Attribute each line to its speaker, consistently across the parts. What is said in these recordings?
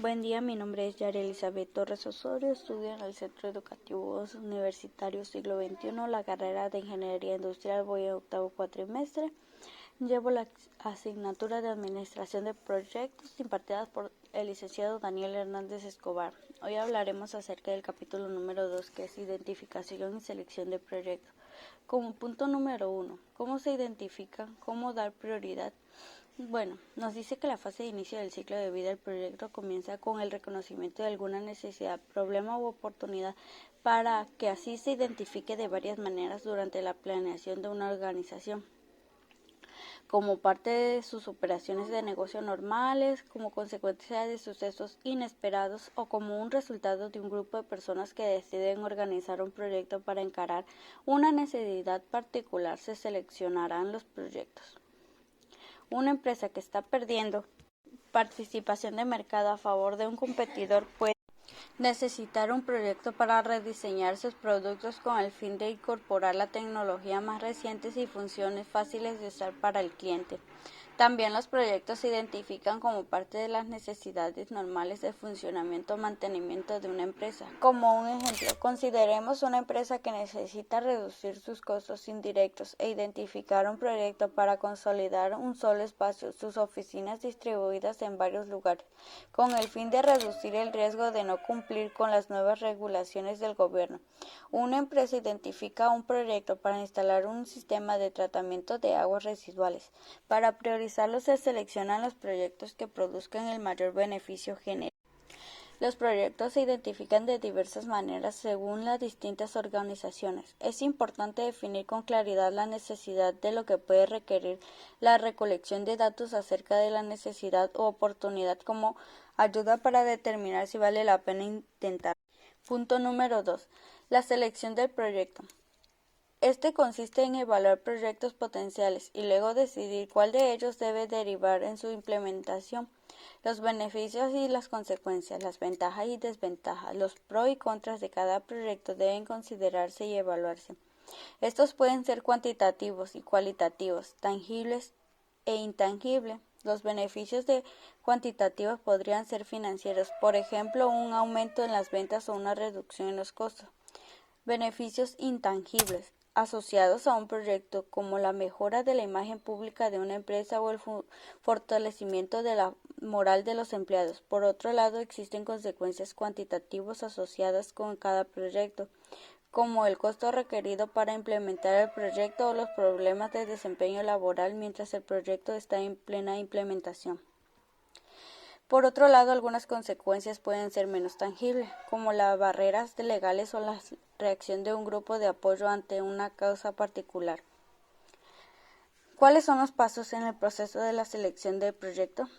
Speaker 1: Buen día, mi nombre es Yari Elizabeth Torres Osorio, estudio en el Centro Educativo Universitario Siglo XXI, la carrera de Ingeniería Industrial, voy a octavo cuatrimestre. Llevo la asignatura de Administración de Proyectos impartida por el licenciado Daniel Hernández Escobar. Hoy hablaremos acerca del capítulo número 2, que es Identificación y Selección de Proyectos. Como punto número 1, ¿cómo se identifica? ¿Cómo dar prioridad? Bueno, nos dice que la fase de inicio del ciclo de vida del proyecto comienza con el reconocimiento de alguna necesidad, problema u oportunidad para que así se identifique de varias maneras durante la planeación de una organización, como parte de sus operaciones de negocio normales, como consecuencia de sucesos inesperados o como un resultado de un grupo de personas que deciden organizar un proyecto para encarar una necesidad particular. Se seleccionarán los proyectos. Una empresa que está perdiendo participación de mercado a favor de un competidor puede necesitar un proyecto para rediseñar sus productos con el fin de incorporar la tecnología más reciente y funciones fáciles de usar para el cliente. También los proyectos se identifican como parte de las necesidades normales de funcionamiento o mantenimiento de una empresa. Como un ejemplo, consideremos una empresa que necesita reducir sus costos indirectos e identificar un proyecto para consolidar un solo espacio, sus oficinas distribuidas en varios lugares, con el fin de reducir el riesgo de no cumplir con las nuevas regulaciones del gobierno. Una empresa identifica un proyecto para instalar un sistema de tratamiento de aguas residuales. Para priorizarlos se seleccionan los proyectos que produzcan el mayor beneficio general. Los proyectos se identifican de diversas maneras según las distintas organizaciones. Es importante definir con claridad la necesidad de lo que puede requerir la recolección de datos acerca de la necesidad o oportunidad como ayuda para determinar si vale la pena intentar. Punto número 2. La selección del proyecto. Este consiste en evaluar proyectos potenciales y luego decidir cuál de ellos debe derivar en su implementación. Los beneficios y las consecuencias, las ventajas y desventajas, los pros y contras de cada proyecto deben considerarse y evaluarse. Estos pueden ser cuantitativos y cualitativos, tangibles e intangibles. Los beneficios cuantitativos podrían ser financieros, por ejemplo, un aumento en las ventas o una reducción en los costos. Beneficios intangibles asociados a un proyecto, como la mejora de la imagen pública de una empresa o el fortalecimiento de la moral de los empleados. Por otro lado, existen consecuencias cuantitativas asociadas con cada proyecto, como el costo requerido para implementar el proyecto o los problemas de desempeño laboral mientras el proyecto está en plena implementación. Por otro lado, algunas consecuencias pueden ser menos tangibles, como las barreras legales o la reacción de un grupo de apoyo ante una causa particular. ¿Cuáles son los pasos en el proceso de la selección del proyecto?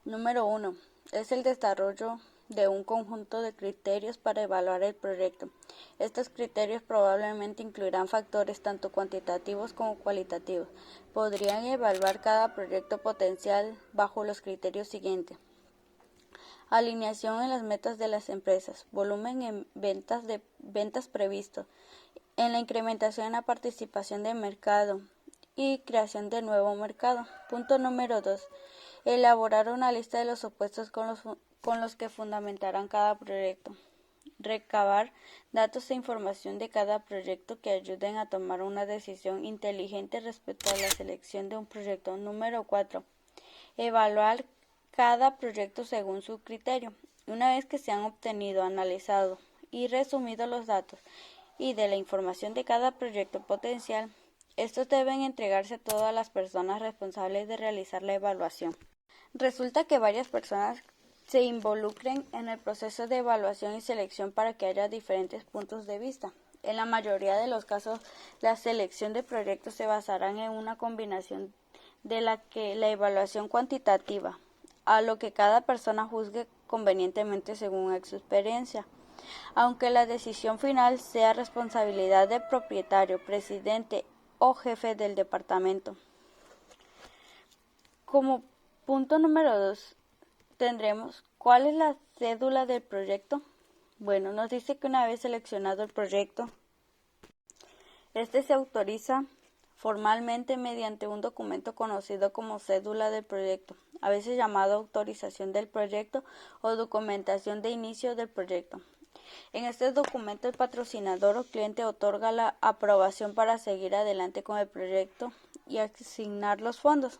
Speaker 1: Número 1. Es el desarrollo de un conjunto de criterios para evaluar el proyecto. Estos criterios probablemente incluirán factores tanto cuantitativos como cualitativos. Podrían evaluar cada proyecto potencial bajo los criterios siguientes. Alineación en las metas de las empresas, volumen en ventas previsto, en la incrementación en la participación de mercado y creación de nuevo mercado. Punto número 2. Elaborar una lista de los supuestos con los que fundamentarán cada proyecto. Recabar datos e información de cada proyecto que ayuden a tomar una decisión inteligente respecto a la selección de un proyecto. Número 4. Evaluar cada proyecto según su criterio. Una vez que se han obtenido, analizado y resumido los datos y de la información de cada proyecto potencial, estos deben entregarse a todas las personas responsables de realizar la evaluación. Resulta que varias personas se involucren en el proceso de evaluación y selección para que haya diferentes puntos de vista. En la mayoría de los casos, la selección de proyectos se basará en una combinación de la evaluación cuantitativa, a lo que cada persona juzgue convenientemente según su experiencia, aunque la decisión final sea responsabilidad del propietario, presidente o jefe del departamento. Como punto número 2 tendremos ¿cuál es la cédula del proyecto? Bueno, nos dice que una vez seleccionado el proyecto, este se autoriza formalmente mediante un documento conocido como cédula del proyecto, a veces llamado autorización del proyecto o documentación de inicio del proyecto. En este documento el patrocinador o cliente otorga la aprobación para seguir adelante con el proyecto y asignar los fondos.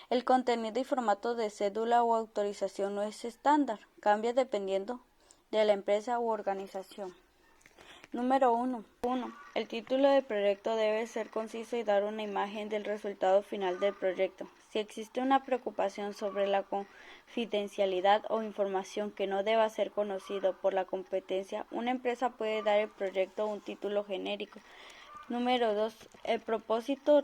Speaker 1: El contenido y formato de cédula o autorización no es estándar, cambia dependiendo de la empresa u organización. Número 1. El título del proyecto debe ser conciso y dar una imagen del resultado final del proyecto. Si existe una preocupación sobre la confidencialidad o información que no deba ser conocido por la competencia, una empresa puede dar al proyecto un título genérico. Número 2. El propósito,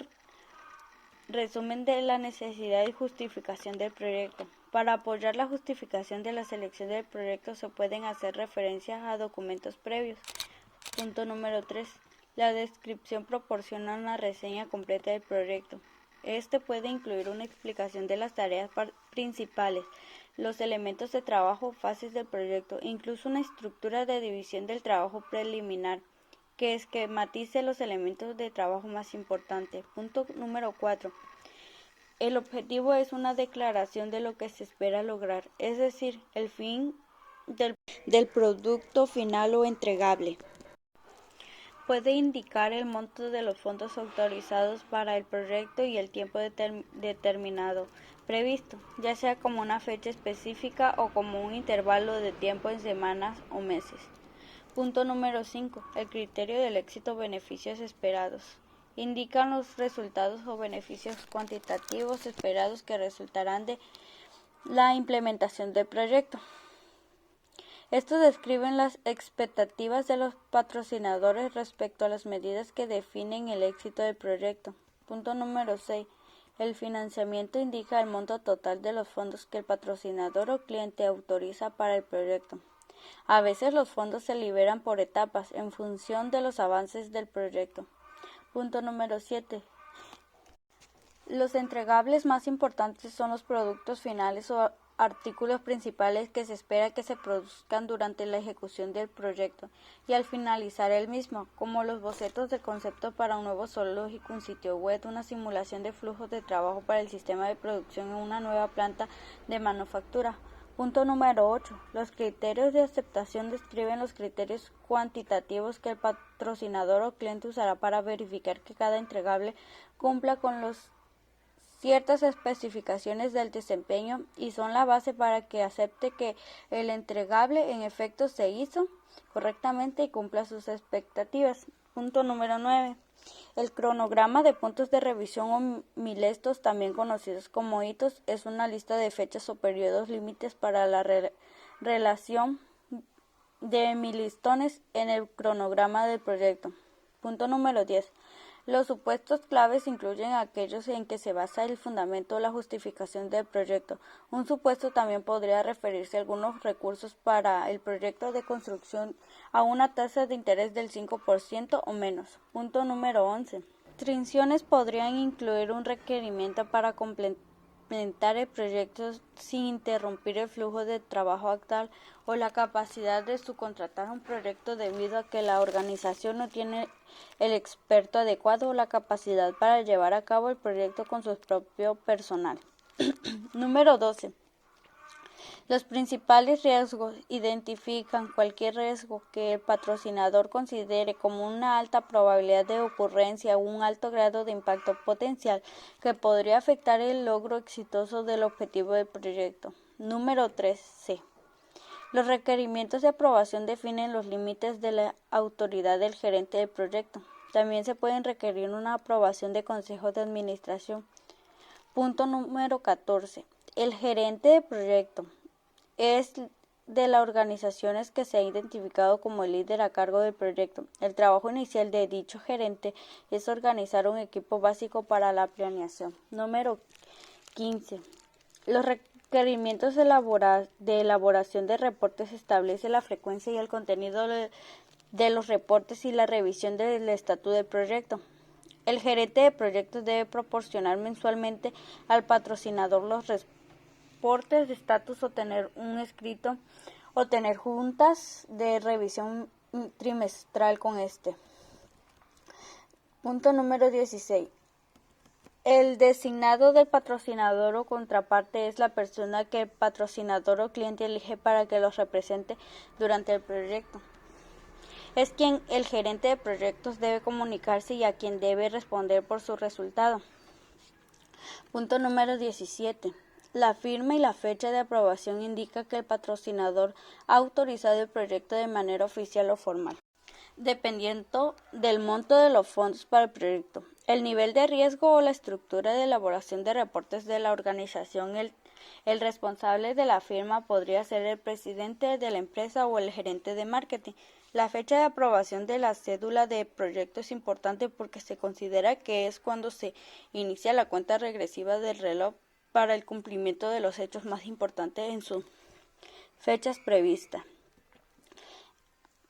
Speaker 1: resumen de la necesidad y justificación del proyecto. Para apoyar la justificación de la selección del proyecto se pueden hacer referencias a documentos previos. Punto número 3. La descripción proporciona una reseña completa del proyecto. Este puede incluir una explicación de las tareas principales, los elementos de trabajo, fases del proyecto, incluso una estructura de división del trabajo preliminar, que esquematice los elementos de trabajo más importantes. Punto número 4. El objetivo es una declaración de lo que se espera lograr, es decir, el fin del producto final o entregable. Puede indicar el monto de los fondos autorizados para el proyecto y el tiempo determinado previsto, ya sea como una fecha específica o como un intervalo de tiempo en semanas o meses. Punto número 5. El criterio del éxito, beneficios esperados. Indican los resultados o beneficios cuantitativos esperados que resultarán de la implementación del proyecto. Estos describen las expectativas de los patrocinadores respecto a las medidas que definen el éxito del proyecto. Punto número 6. El financiamiento indica el monto total de los fondos que el patrocinador o cliente autoriza para el proyecto. A veces los fondos se liberan por etapas en función de los avances del proyecto. Punto número 7. Los entregables más importantes son los productos finales o artículos principales que se espera que se produzcan durante la ejecución del proyecto y al finalizar el mismo, como los bocetos de concepto para un nuevo zoológico, un sitio web, una simulación de flujos de trabajo para el sistema de producción en una nueva planta de manufactura. Punto número 8. Los criterios de aceptación describen los criterios cuantitativos que el patrocinador o cliente usará para verificar que cada entregable cumpla con ciertas especificaciones del desempeño y son la base para que acepte que el entregable en efecto se hizo correctamente y cumpla sus expectativas. Punto número 9. El cronograma de puntos de revisión o milestos, también conocidos como hitos, es una lista de fechas o periodos límites para la relación de milestones en el cronograma del proyecto. Punto número 10. Los supuestos claves incluyen aquellos en que se basa el fundamento o la justificación del proyecto. Un supuesto también podría referirse a algunos recursos para el proyecto de construcción a una tasa de interés del 5% o menos. Punto número 11. Restricciones podrían incluir un requerimiento para complementar el proyecto sin interrumpir el flujo de trabajo actual o la capacidad de subcontratar un proyecto debido a que la organización no tiene el experto adecuado o la capacidad para llevar a cabo el proyecto con su propio personal. Número 12. Los principales riesgos identifican cualquier riesgo que el patrocinador considere como una alta probabilidad de ocurrencia o un alto grado de impacto potencial que podría afectar el logro exitoso del objetivo del proyecto. Número 3c. Los requerimientos de aprobación definen los límites de la autoridad del gerente del proyecto. También se pueden requerir una aprobación de consejo de administración. Punto número 14. El gerente de proyecto es de las organizaciones que se ha identificado como el líder a cargo del proyecto. El trabajo inicial de dicho gerente es organizar un equipo básico para la planeación. Número 15. Los requerimientos de elaboración de reportes establece la frecuencia y el contenido de los reportes y la revisión del estatus del proyecto. El gerente de proyectos debe proporcionar mensualmente al patrocinador los reportes de estatus o tener un escrito o tener juntas de revisión trimestral con este. Punto número 16. El designado del patrocinador o contraparte es la persona que el patrocinador o cliente elige para que los represente durante el proyecto. Es quien el gerente de proyectos debe comunicarse y a quien debe responder por su resultado. Punto número 17. La firma y la fecha de aprobación indica que el patrocinador ha autorizado el proyecto de manera oficial o formal, dependiendo del monto de los fondos para el proyecto, el nivel de riesgo o la estructura de elaboración de reportes de la organización. El responsable de la firma podría ser el presidente de la empresa o el gerente de marketing. La fecha de aprobación de la cédula de proyecto es importante porque se considera que es cuando se inicia la cuenta regresiva del reloj para el cumplimiento de los hechos más importantes en sus fechas previstas.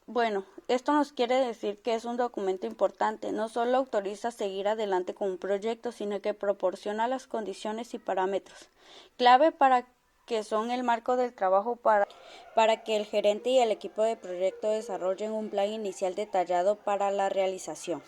Speaker 1: Bueno, esto nos quiere decir que es un documento importante, no solo autoriza seguir adelante con un proyecto, sino que proporciona las condiciones y parámetros clave para que son el marco del trabajo para que el gerente y el equipo de proyecto desarrollen un plan inicial detallado para la realización.